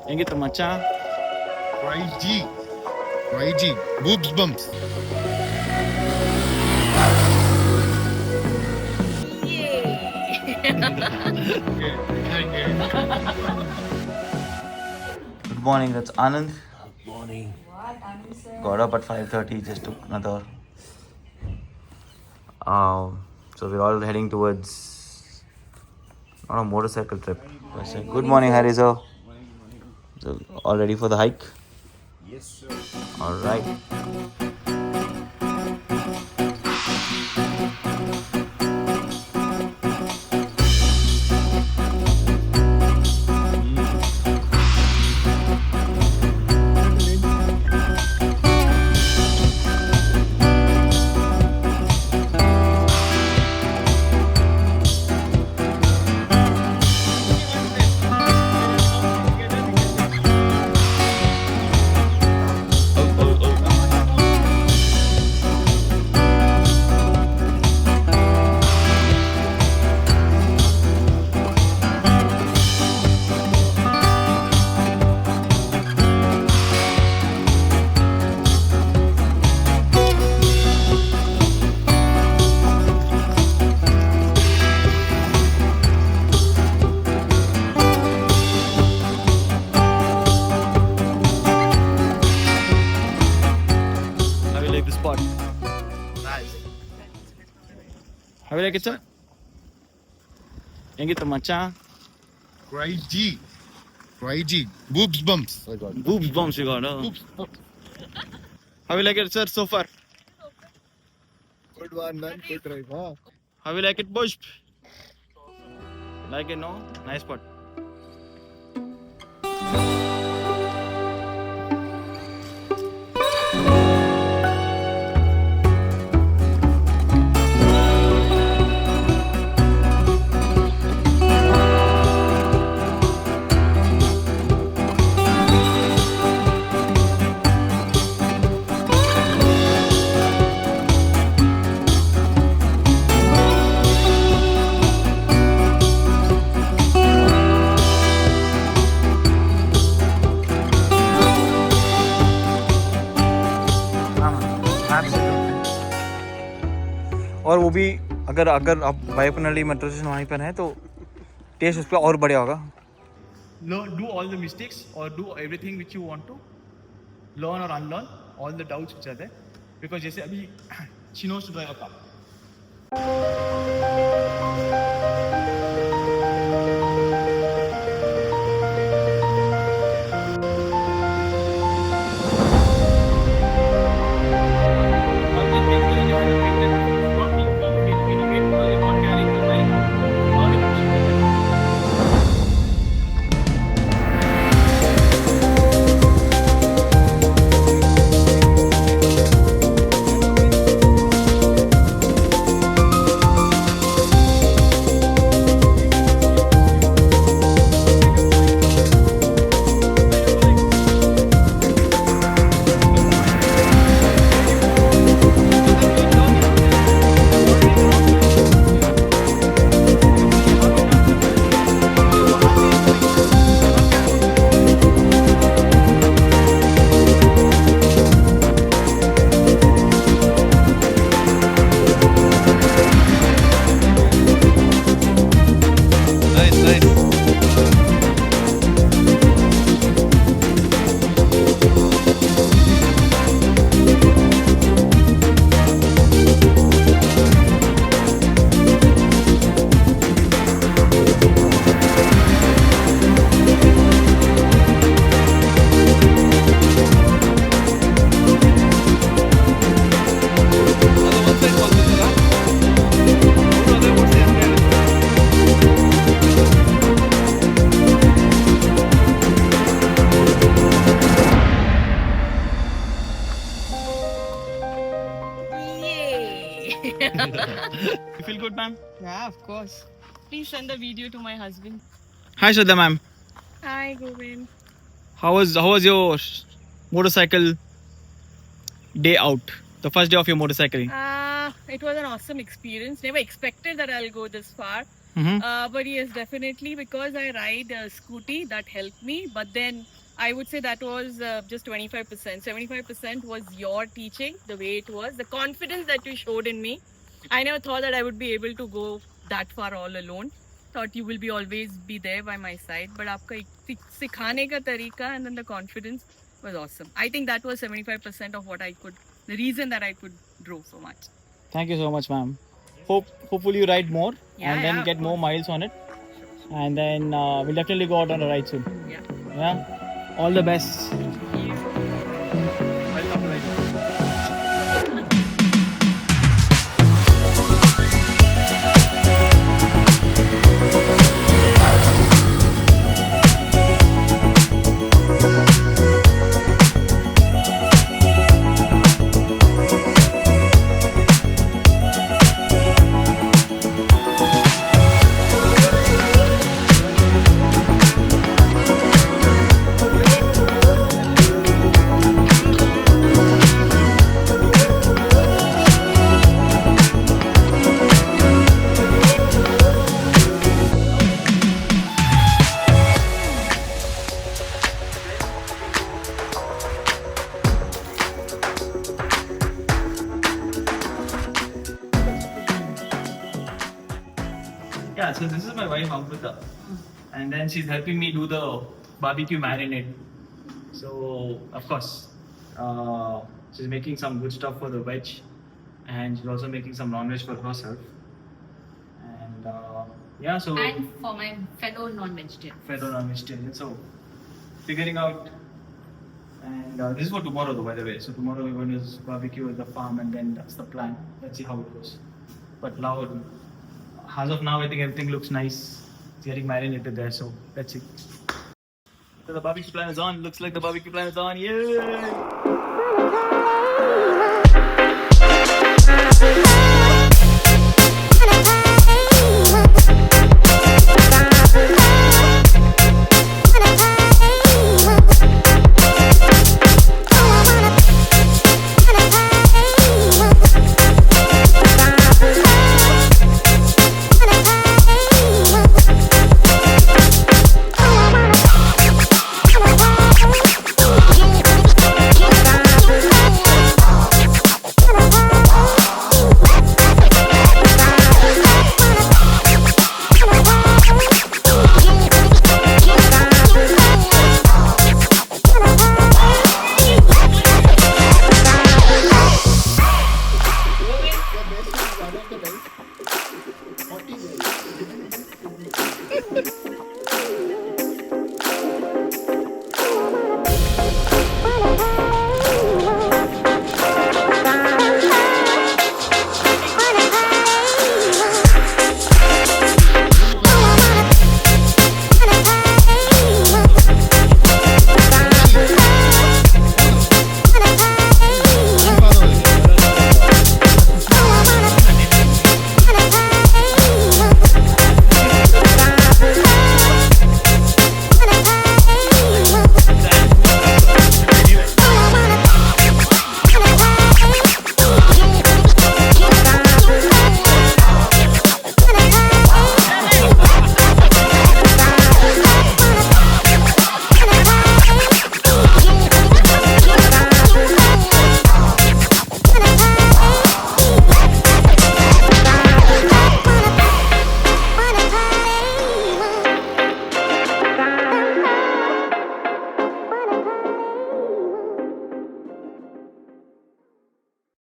ಹೆಂಗಿತ್ತು ಮಚ್ಚ? YG boobs bumps. Good morning, that's Anand. Good morning. What, Anand sir? Got up at 5:30, just took another. So we're all heading towards on a motorcycle trip. Good morning, Harizo. So, all ready for the hike? Yes, sir. All right. How you like it, sir? ಹೆಂಗಿತ್ತು ಮಚ್ಚ? YG boobs bumps. I got Boobs bumps you got, huh? boobs bumps. How you like it, sir, so far? Good one, man. Good drive, huh? How you like it, Bush? Like it, no? Nice spot. और वो भी अगर आप बायोपनली metro station वहीं पर हैं तो test उस पर और बढ़िया होगा. Do all the mistakes or do everything which you want to learn or unlearn all the doubts which are there, because जैसे अभी she knows to drive a car. You feel good, ma'am? Yeah, of course. Please send the video to my husband. Hi, Shraddha, ma'am. Hi, Govind. How was your motorcycle day out? The first day of your motorcycling? It was an awesome experience. Never expected that I'll go this far. But yes, definitely because I ride a scooty, that helped me. But then I would say that was just 25%. 75% was your teaching, the way it was, the confidence that you showed in me. I never thought that I would be able to go that far all alone. Thought you will be always be there by my side. But आपका सिखाने का तरीका and then the confidence was awesome. I think that was 75% of what I could, the reason that I could drove so much. Thank you so much, ma'am. Hopefully you ride more Yeah, and then yeah, get of more course. miles on it. And then we'll definitely go out on a ride soon. Yeah. Yeah. All the best. Yeah, so this is my wife Amrita, and then she's helping me do the barbecue marinade. So of course, she's making some good stuff for the veg, and she's also making some non-veg for herself. And yeah, so And for my fellow non-vegetarian. fellow non-vegetarian. So figuring out, and this is for tomorrow, though, by the way. So tomorrow we're going to barbecue at the farm, and then that's the plan. Let's see how it goes. But now, as of now, I think everything looks nice. It's getting marinated there, so let's see. So the barbecue plan is on. Looks like the barbecue plan is on. Yay!